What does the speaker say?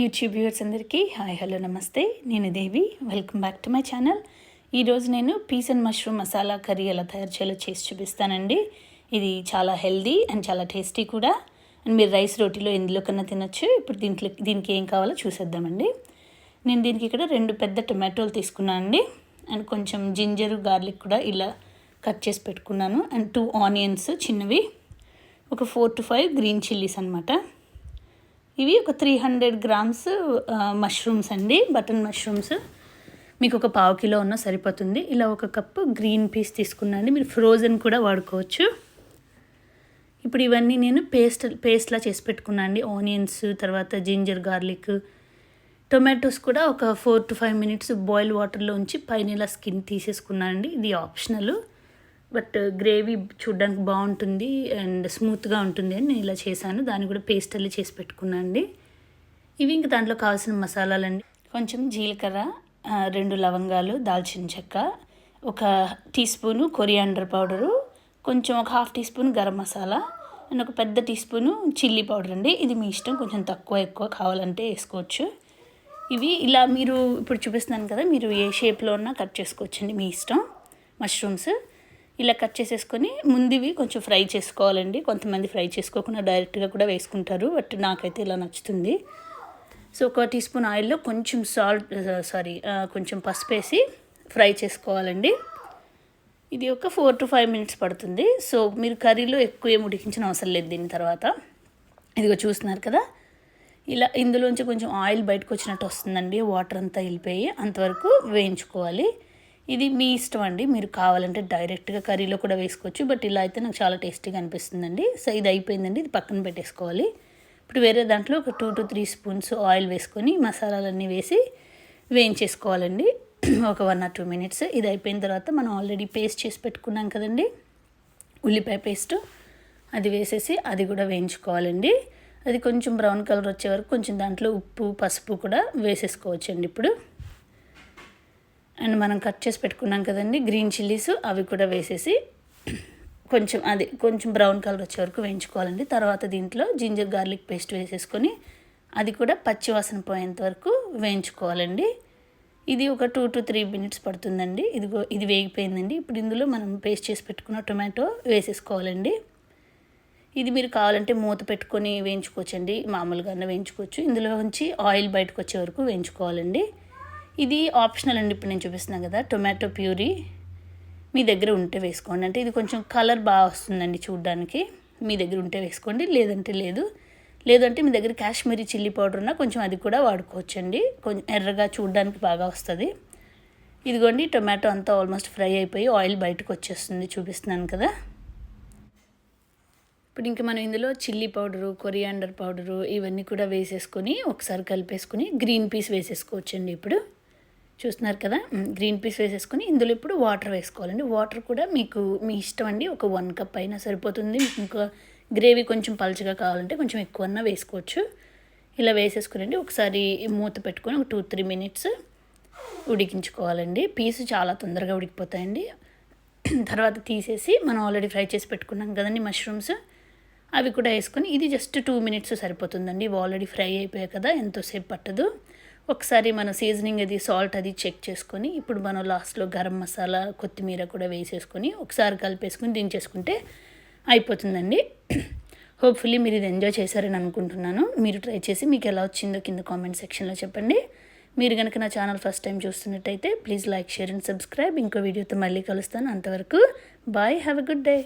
YouTube viewers అందరికీ hi hello నమస్తే. నేను Devi. Welcome back to my channel. ఈరోజు నేను peas and mushroom masala curry ఎలా తయారు చేయాలో చేసి చూపిస్తానండి. ఇది చాలా హెల్దీ అండ్ చాలా టేస్టీ కూడా. అండ్ మీరు రైస్ రోటీలో ఎందులో కన్నా తినొచ్చు. ఇప్పుడు దీనికి ఏం కావాలో చూసేద్దామండి. నేను దీనికి ఇక్కడ 2 పెద్ద టొమాటోలు తీసుకున్నానండి. అండ్ కొంచెం జింజరు గార్లిక్ కూడా ఇలా కట్ చేసి పెట్టుకున్నాను. అండ్ 2 ఆనియన్స్ చిన్నవి, ఒక 4 to 5 గ్రీన్ చిల్లీస్ అనమాట. ఇవి ఒక 300 గ్రామ్స్ మష్రూమ్స్ అండి, బటన్ మష్రూమ్స్. మీకు ఒక 1/2 కిలో ఉన్న సరిపోతుంది. ఇలా 1 కప్పు గ్రీన్ పీస్ తీసుకున్నాండి. మీరు ఫ్రోజన్ కూడా వాడుకోవచ్చు. ఇప్పుడు ఇవన్నీ నేను పేస్ట్లా చేసి పెట్టుకున్నాను అండి. ఆనియన్స్, తర్వాత జింజర్ గార్లిక్, టొమాటోస్ కూడా ఒక 4 to 5 మినిట్స్ బాయిల్ వాటర్లో ఉంచి పైన ఇలా స్కిన్ తీసేసుకున్నాను అండి. ఇది ఆప్షనల్, బట్ గ్రేవీ చూడడానికి బాగుంటుంది అండ్ స్మూత్గా ఉంటుంది అని నేను ఇలా చేశాను. దాన్ని కూడా పేస్ట్ అల్లి చేసి పెట్టుకున్నాను అండి. ఇవి ఇంక దాంట్లో కావాల్సిన మసాలాలండి. కొంచెం జీలకర్ర, 2 లవంగాలు, దాల్చిన చెక్క, 1 టీ స్పూను కొరియాండర్ పౌడరు, కొంచెం ఒక 1/2 teaspoon garam masala and 1 పెద్ద టీ స్పూను చిల్లీ పౌడర్ అండి. ఇది మీ ఇష్టం, కొంచెం ఎక్కువ కావాలంటే వేసుకోవచ్చు. ఇవి ఇలా మీరు ఇప్పుడు చూపిస్తున్నాను కదా, మీరు ఏ షేప్లో ఉన్నా కట్ చేసుకోవచ్చండి, మీ ఇష్టం. మష్రూమ్స్ ఇలా కట్ చేసేసుకొని ముందువి కొంచెం ఫ్రై చేసుకోవాలండి. కొంతమంది ఫ్రై చేసుకోకుండా డైరెక్ట్గా కూడా వేసుకుంటారు, బట్ నాకైతే ఇలా నచ్చుతుంది. సో 1 టీ స్పూన్ ఆయిల్లో కొంచెం కొంచెం పసుపు వేసి ఫ్రై చేసుకోవాలండి. ఇది ఒక 4 to 5 మినిట్స్ పడుతుంది. సో మీరు కర్రీలో ఎక్కువ ఏం ఉడికించిన అవసరం లేదు. దీని తర్వాత ఇదిగో చూస్తున్నారు కదా, ఇలా ఇందులోంచి కొంచెం ఆయిల్ బయటకు వచ్చినట్టు వస్తుందండి. వాటర్ అంతా వెళ్ళిపోయి అంతవరకు వేయించుకోవాలి. ఇది మీ ఇష్టం అండి, మీరు కావాలంటే డైరెక్ట్గా కర్రీలో కూడా వేసుకోవచ్చు, బట్ ఇలా అయితే నాకు చాలా టేస్టీగా అనిపిస్తుందండి. సో ఇది అయిపోయిందండి, ఇది పక్కన పెట్టేసుకోవాలి. ఇప్పుడు వేరే దాంట్లో ఒక 2 to 3 స్పూన్స్ ఆయిల్ వేసుకొని మసాలాలన్నీ వేసి వేయించేసుకోవాలండి ఒక 1 or 2 మినిట్స్. ఇది అయిపోయిన తర్వాత మనం ఆల్రెడీ పేస్ట్ చేసి పెట్టుకున్నాం కదండి, ఉల్లిపాయ పేస్ట్, అది వేసేసి అది కూడా వేయించుకోవాలండి. అది కొంచెం బ్రౌన్ కలర్ వచ్చే వరకు కొంచెం దాంట్లో ఉప్పు, పసుపు కూడా వేసేసుకోవచ్చండి. ఇప్పుడు అండ్ మనం కట్ చేసి పెట్టుకున్నాం కదండి గ్రీన్ చిల్లీస్, అవి కూడా వేసేసి కొంచెం బ్రౌన్ కలర్ వచ్చే వరకు వేయించుకోవాలండి. తర్వాత దీంట్లో జింజర్ గార్లిక్ పేస్ట్ వేసేసుకొని అది కూడా పచ్చివాసన పోయేంత వరకు వేయించుకోవాలండి. ఇది ఒక 2 to 3 మినిట్స్ పడుతుందండి. ఇది వేగిపోయిందండి. ఇప్పుడు ఇందులో మనం పేస్ట్ చేసి పెట్టుకున్న టొమాటో వేసేసుకోవాలండి. ఇది మీరు కావాలంటే మూత పెట్టుకొని వేయించుకోవచ్చండి, మామూలుగానే వేయించుకోవచ్చు. ఇందులో ఉంచి ఆయిల్ బయటకు వచ్చే వరకు వేయించుకోవాలండి. ఇది ఆప్షనల్ అండి. ఇప్పుడు నేను చూపిస్తున్నాను కదా, టొమాటో ప్యూరీ మీ దగ్గర ఉంటే వేసుకోండి. అంటే ఇది కొంచెం కలర్ బాగా వస్తుందండి చూడడానికి. మీ దగ్గర ఉంటే వేసుకోండి, లేదంటే మీ దగ్గర కాశ్మీరీ చిల్లీ పౌడర్ ఉన్నా కొంచెం అది కూడా వాడుకోవచ్చండి. కొంచెం ఎర్రగా చూడడానికి బాగా వస్తుంది. ఇదిగోండి, టొమాటో అంతా ఆల్మోస్ట్ ఫ్రై అయిపోయి ఆయిల్ బయటకు వచ్చేస్తుంది, చూపిస్తున్నాను కదా. ఇప్పుడు ఇంక మనం ఇందులో చిల్లీ పౌడరు, కొరియాండర్ పౌడరు ఇవన్నీ కూడా వేసేసుకొని ఒకసారి కలిపేసుకొని గ్రీన్ పీస్ వేసేసుకోవచ్చండి. ఇప్పుడు చూస్తున్నారు కదా, గ్రీన్ పీస్ వేసేసుకొని ఇందులో ఇప్పుడు వాటర్ వేసుకోవాలండి. వాటర్ కూడా మీకు మీ ఇష్టం అండి, ఒక 1 కప్ అయినా సరిపోతుంది. ఇంకా గ్రేవీ కొంచెం పలుచగా కావాలంటే కొంచెం ఎక్కువన్నా వేసుకోవచ్చు. ఇలా వేసేసుకునండి ఒకసారి మూత పెట్టుకొని ఒక 2-3 మినిట్స్ ఉడికించుకోవాలండి. పీసు చాలా తొందరగా ఉడికిపోతాయండి. తర్వాత తీసేసి మనం ఆల్రెడీ ఫ్రై చేసి పెట్టుకున్నాం కదండి మష్రూమ్స్, అవి కూడా వేసుకొని ఇది జస్ట్ 2 మినిట్స్ సరిపోతుందండి. ఇవి ఆల్రెడీ ఫ్రై అయిపోయాయి కదా, ఎంతోసేపు పట్టదు. ఒకసారి మన సీజనింగ్ అది, సాల్ట్ అది చెక్ చేసుకొని ఇప్పుడు మనం లాస్ట్లో గరం మసాలా, కొత్తిమీర కూడా వేసేసుకొని ఒకసారి కలిపేసుకొని దించేసుకుంటే అయిపోతుందండి. హోప్ఫుల్లీ మీరు ఇది ఎంజాయ్ చేశారని అనుకుంటున్నాను. మీరు ట్రై చేసి మీకు ఎలా వచ్చిందో కింద కామెంట్ సెక్షన్లో చెప్పండి. మీరు కనుక నా ఛానల్ ఫస్ట్ టైం చూస్తున్నట్టయితే please like, share and subscribe. ఇంకో వీడియోతో మళ్ళీ కలుస్తాను. అంతవరకు bye, have a good day.